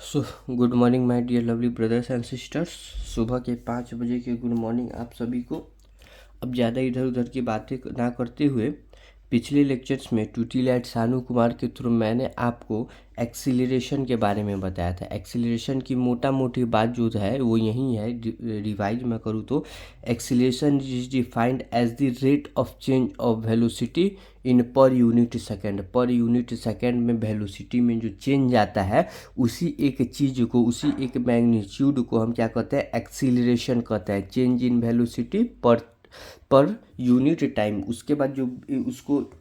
So good morning my dear lovely brothers and sisters. सुबह के 5 बजे के गुड मॉर्निंग आप सभी को। अब ज़्यादा इधर उधर की बातें ना करते हुए, पिछले लेक्चर्स में ट्यूटीलैट सानू कुमार के थ्रू मैंने आपको एक्सीलरेशन के बारे में बताया था। एक्सीलरेशन की मोटा मोटी बात जो है वो यही है, रिवाइज मैं करूँ तो acceleration is defined as the rate of change of velocity in per unit second. Per unit second में वेलोसिटी में जो चेंज आता है, उसी एक चीज़ को, उसी एक मैग्नीट्यूड को हम क्या कहते हैं, एक्सीलरेशन कहते हैं। Change in velocity per unit time. उसके बाद जो उसको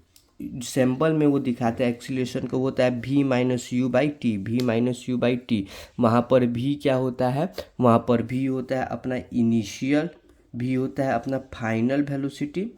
सैम्पल में वो दिखाते हैं एक्सीलरेशन को, होता है v minus you by T. v minus you by T, वहाँ पर v क्या होता है, वहाँ पर v होता है अपना इनिशियल, v होता है अपना फाइनल वेलोसिटी,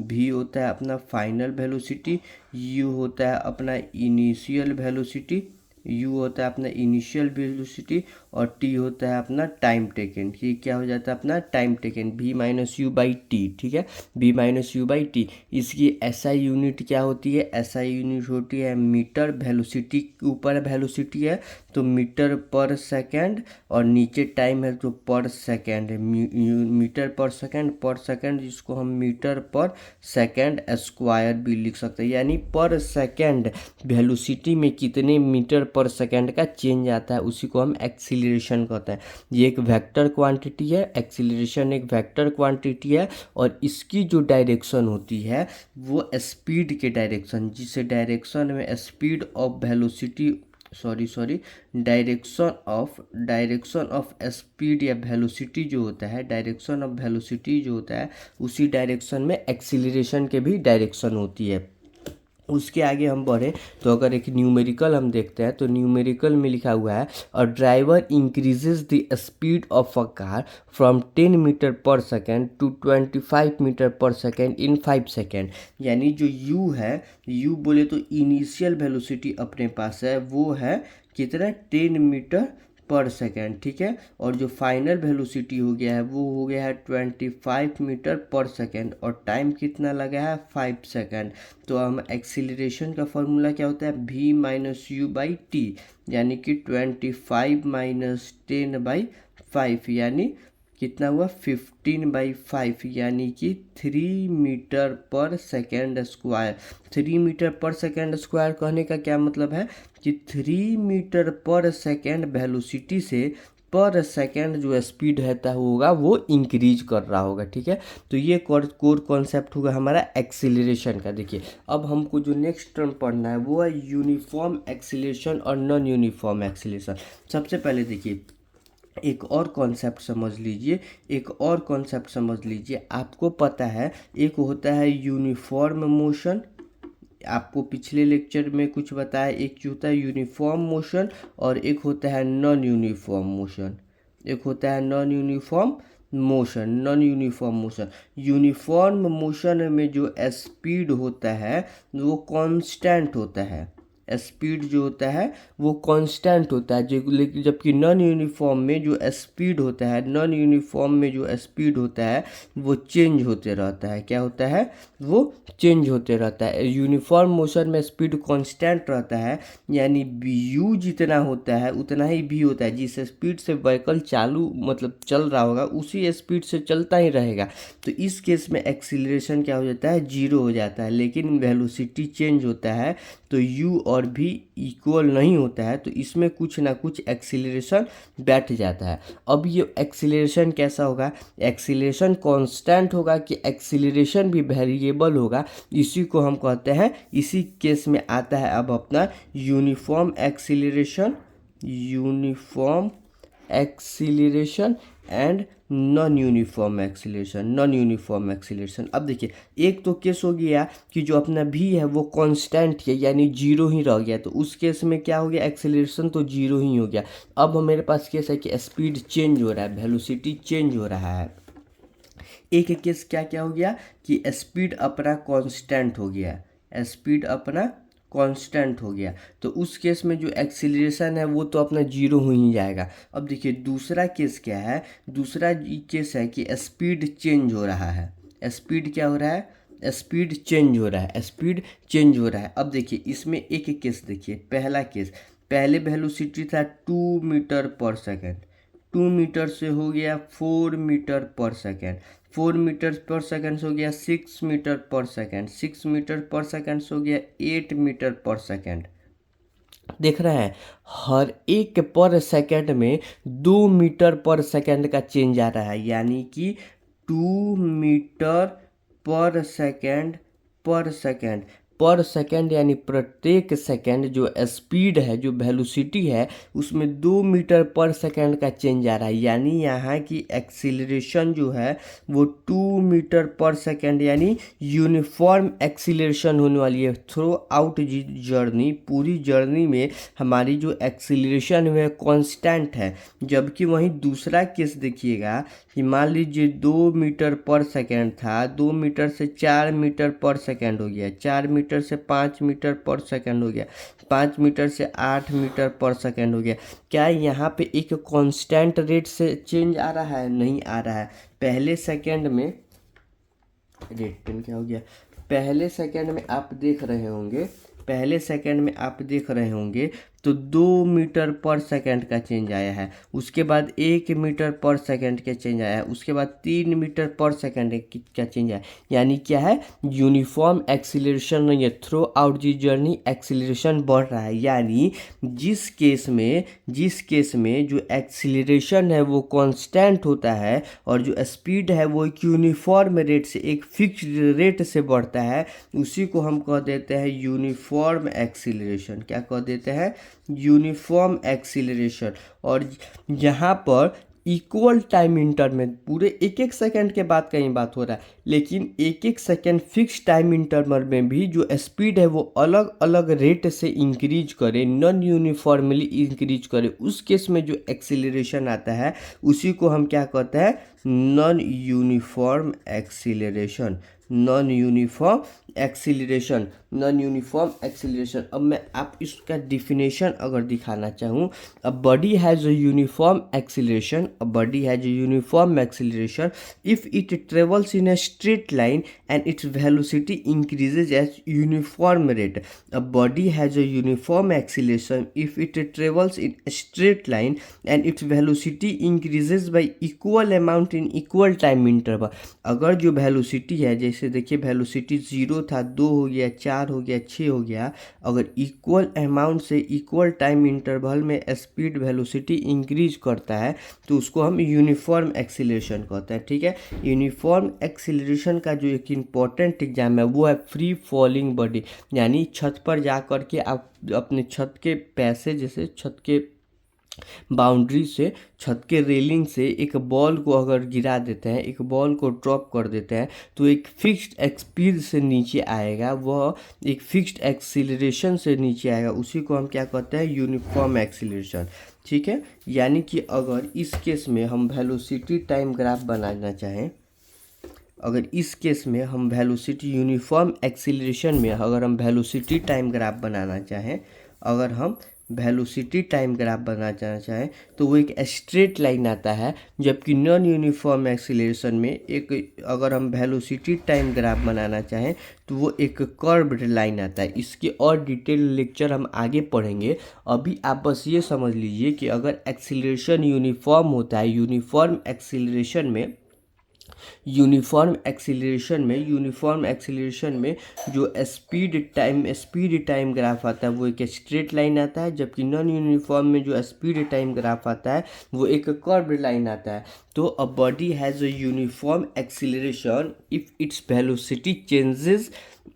v होता है अपना फाइनल वेलोसिटी, u होता है अपना इनिशियल वेलोसिटी, u होता है अपना इनिशियल वेलोसिटी, और t होता है अपना टाइम टेकन। ये क्या हो जाता है अपना time taken, v minus you by T. ठीक है, v minus you by T. इसकी एसआई यूनिट क्या होती है, एसआई यूनिट होती है मीटर। वेलोसिटी ऊपर वेलोसिटी है तो मीटर पर सेकेंड, और नीचे टाइम है तो पर सेकेंड। मीटर पर सेकेंड जिसको हम मीटर पर सेकेंड स्क्वायर भी लिख सकते हैं, यानी पर सेकेंड वेलोसिटी में कितने मीटर पर सेकेंड का चेंज आता है, उसी को हम एक्सीलरेशन कहते हैं। ये एक वेक्टर क्वांटिटी है, एक्सीलरेशन एक वेक्टर क्वांटिटी है, और इसकी जो डायरेक्शन होती है वो स्पीड के डायरेक्शन, जिस डायरेक्शन में speed of velocity direction of speed या वेलोसिटी जो होता है, डायरेक्शन ऑफ वेलोसिटी जो होता है, उसी डायरेक्शन में एक्सीलरेशन के भी डायरेक्शन होती है। उसके आगे हम बढ़े तो अगर एक न्यूमेरिकल हम देखते हैं तो न्यूमेरिकल में लिखा हुआ है, a driver increases the speed of a car from 10 metre per second to 25 metre per second in 5 second. यानी जो u है, u बोले तो इनिशियल वेलोसिटी अपने पास है, वो है कितना, 10 मीटर पर सेकेंड। ठीक है, और जो फाइनल वेलोसिटी हो गया है वो हो गया है 25 मीटर पर सेकेंड, और टाइम कितना लगा है, 5 सेकेंड। तो हम एक्सीलरेशन का फॉर्मूला क्या होता है, v minus you by T, यानी कि 25 माइनस 10 बाई 5, यानी कितना हुआ, 15/5, यानी कि 3 metre per second square. 3 metre per second square कहने का क्या मतलब है कि 3 मीटर पर सेकेंड वेलोसिटी से पर सेकेंड जो स्पीड रहता होगा वो इंक्रीज कर रहा होगा। ठीक है, तो ये कोर कॉन्सेप्ट होगा हमारा एक्सीलरेशन का। देखिए, अब हमको जो नेक्स्ट टर्म पढ़ना है वो है यूनिफॉर्म एक्सीलरेशन और नॉन यूनिफॉर्म एक्सीलरेशन। सबसे पहले देखिए, एक और कॉन्सेप्ट समझ लीजिए। आपको पता है एक होता है यूनिफॉर्म मोशन, आपको पिछले लेक्चर में कुछ बताया, एक जो होता है यूनिफॉर्म मोशन और एक होता है non uniform motion. Uniform motion में जो स्पीड होता है वो कांस्टेंट होता है, स्पीड जो होता है वो कांस्टेंट होता है, लेकिन जबकि नॉन यूनिफॉर्म में जो स्पीड होता है वो चेंज होते रहता है। क्या होता है, वो चेंज होते रहता है। यूनिफॉर्म मोशन में स्पीड कांस्टेंट रहता है, यानी u जितना होता है उतना ही v होता है। जिस स्पीड से व्हीकल चालू मतलब चल रहा होगा उसी स्पीड से चलता ही रहेगा। तो इस केस में एक्सीलरेशन क्या हो जाता है, 0 हो जाता है। लेकिन वेलोसिटी चेंज होता है तो u और v इक्वल नहीं होता है, तो इसमें कुछ ना कुछ एक्सीलरेशन बैठ जाता है। अब ये एक्सीलरेशन कैसा होगा, एक्सीलरेशन कांस्टेंट होगा कि एक्सीलरेशन भी वेरिएबल होगा, इसी को हम कहते हैं, इसी केस में आता है अब अपना uniform acceleration and non uniform acceleration. अब देखिए, एक तो केस हो गया कि जो अपना v है वो कांस्टेंट है, यानी 0 ही रह गया, तो उस केस में क्या हो गया, एक्सीलरेशन तो 0 ही हो गया। अब मेरे पास केस है कि स्पीड चेंज हो रहा है, वेलोसिटी चेंज हो रहा है। एक केस क्या हो गया कि स्पीड अपना कांस्टेंट हो गया, तो उस केस में जो एक्सीलरेशन है वो तो अपना 0 हो ही जाएगा। अब देखिए, दूसरा केस क्या है, दूसरा केस है कि स्पीड चेंज हो रहा है। स्पीड क्या हो रहा है, स्पीड चेंज हो रहा है। अब देखिए, इसमें एक केस देखिए, पहला केस पहले वेलोसिटी था 2 मीटर पर सेकेंड, 2 मीटर से हो गया 4 metre per second, 4 metre per second से हो गया 6 metre per second, 6 metre per second से हो गया 8 मीटर पर सेकेंड। देख रहे हैं हर एक पर सेकेंड में 2 मीटर पर सेकेंड का चेंज आ रहा है, यानी कि 2 मीटर पर सेकेंड पर सेकेंड यानी प्रत्येक सेकेंड जो स्पीड है, जो वेलोसिटी है, उसमें 2 मीटर पर सेकेंड का चेंज आ रहा है। यानी यहाँ की एक्सीलरेशन जो है वो 2 मीटर पर सेकेंड यानी यूनिफॉर्म एक्सीलरेशन होने वाली है थ्रू आउट जर्नी। पूरी जर्नी में हमारी जो एक्सीलरेशन है कांस्टेंट है। जबकि वहीं दूसरा केस देखिएगा कि मान लीजिए 2 मीटर पर सेकेंड था, 2 मीटर से 4 मीटर पर सेकेंड हो गया, 4 मीटर से 5 मीटर पर सेकेंड हो गया, 5 मीटर से 8 मीटर पर सेकेंड हो गया। क्या यहाँ पे एक कांस्टेंट रेट से चेंज आ रहा है? नहीं आ रहा है। पहले सेकेंड में रेट पेन क्या हो गया, पहले सेकेंड में आप देख रहे होंगे, पहले सेकेंड में आप देख रहे होंगे तो 2 मीटर पर सेकेंड का चेंज आया है, उसके बाद 1 मीटर पर सेकेंड का चेंज आया है, उसके बाद 3 मीटर पर सेकेंड का चेंज आया। यानी क्या है, यूनिफॉर्म एक्सीलरेशन नहीं है, through out the journey acceleration बढ़ रहा है। यानी जिस केस में जो एक्सीलरेशन है वो कांस्टेंट होता है और जो स्पीड है वो एक यूनिफॉर्म रेट से, एक फिक्स्ड रेट से बढ़ता है, उसी को हम कह देते हैं यूनिफॉर्म एक्सीलरेशन। क्या कह देते हैं? Uniform acceleration. और यहाँ पर इक्वल टाइम इंटरवल, पूरे एक एक सेकंड के बाद कहीं बात हो रहा है, लेकिन एक एक सेकंड फिक्स टाइम इंटरवल में भी जो स्पीड है वो अलग अलग रेट से इंक्रीज करे, नॉन यूनिफॉर्मली इंक्रीज करे, उस केस में जो एक्सीलरेशन आता है उसी को हम क्या कहते हैं? Non uniform acceleration. Non uniform acceleration, non uniform acceleration. अब मैं आप इसका डिफिनेशन अगर दिखाना चाहूँ, a body has a uniform acceleration, a body has a uniform acceleration if it travels in a straight line and its velocity increases as uniform rate. A body has a uniform acceleration if it travels in a straight line and its velocity increases by equal amount in equal time interval। अगर जो velocity है, जैसे देखिए velocity 0 था, 2 हो गया, 4 हो गया, 6 हो गया, अगर इक्वल अमाउंट से इक्वल टाइम इंटरवल में स्पीड वेलोसिटी इंक्रीज करता है तो उसको हम यूनिफॉर्म एक्सीलरेशन कहते हैं। ठीक है, यूनिफॉर्म एक्सीलरेशन का जो एक इम्पॉर्टेंट एग्जाम है वो है फ्री फॉलिंग बॉडी। यानी छत पर जा कर के आप अपने छत के पैसे, जैसे छत के बाउंड्री से, छत के रेलिंग से एक बॉल को अगर गिरा देते हैं, एक बॉल को ड्रॉप कर देते हैं तो एक फिक्स्ड स्पीड से नीचे आएगा, वह एक फिक्स्ड एक्सीलरेशन से नीचे आएगा, उसी को हम क्या कहते हैं? Uniform acceleration. ठीक है, यानी कि अगर इस केस में हम वेलोसिटी टाइम ग्राफ बनाना चाहें, अगर इस केस में हम वेलोसिटी यूनिफॉर्म एक्सीलरेशन में अगर हम वेलोसिटी टाइम ग्राफ बनाना चाहें, अगर हम वेलोसिटी टाइम ग्राफ बनाना चाहें तो वो एक स्ट्रेट लाइन आता है। जबकि नॉन यूनिफॉर्म एक्सीलरेशन में एक, अगर हम वेलोसिटी टाइम ग्राफ बनाना चाहें तो वो एक कर्व्ड लाइन आता है। इसके और डिटेल लेक्चर हम आगे पढ़ेंगे। अभी आप बस ये समझ लीजिए कि अगर एक्सीलरेशन यूनिफॉर्म होता है, यूनिफॉर्म एक्सीलरेशन में जो स्पीड टाइम ग्राफ आता है वो एक स्ट्रेट लाइन आता है, जबकि नॉन यूनिफॉर्म में जो स्पीड टाइम ग्राफ आता है वो एक कर्व्ड लाइन आता है। तो अ body has a uniform acceleration if its velocity changes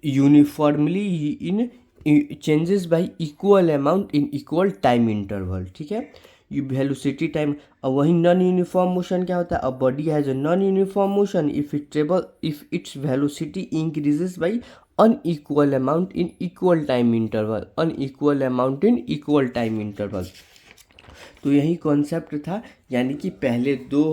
uniformly in changes y equal amount in equal time interval. ठीक है, ये वेलोसिटी टाइम। और वही नॉन यूनिफॉर्म मोशन क्या होता है? अ body has a non uniform motion if its velocity increases by unequal amount in equal time interval, unequal amount in equal time interval. तो यही कॉन्सेप्ट था, यानी कि पहले 2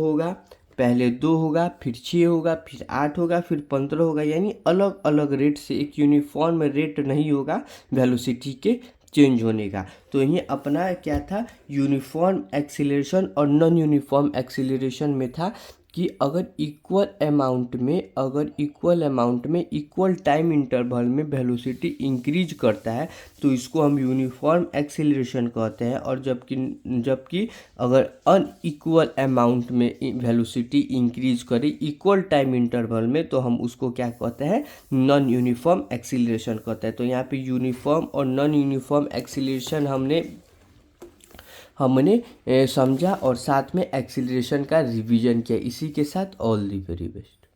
होगा, फिर 6 होगा, फिर 8 होगा, फिर 15 होगा, यानी अलग अलग रेट से, एक यूनिफॉर्म रेट नहीं होगा वेलोसिटी के चेंज होने का। तो यही अपना क्या था? यूनिफॉर्म एक्सीलरेशन और नॉन यूनिफॉर्म एक्सीलरेशन में था कि अगर इक्वल अमाउंट में इक्वल टाइम इंटरवल में वेलोसिटी इंक्रीज करता है तो इसको हम यूनिफॉर्म एक्सीलरेशन कहते हैं। और जबकि अगर अनइक्वल अमाउंट में वेलोसिटी इंक्रीज करे इक्वल टाइम इंटरवल में तो हम उसको क्या कहते हैं, नॉन यूनिफॉर्म एक्सीलरेशन कहते हैं। तो यहाँ पे यूनिफॉर्म और नॉन यूनिफॉर्म एक्सीलरेशन हमने समझा और साथ में एक्सीलरेशन का रिवीजन किया। इसी के साथ ऑल दी वेरी बेस्ट।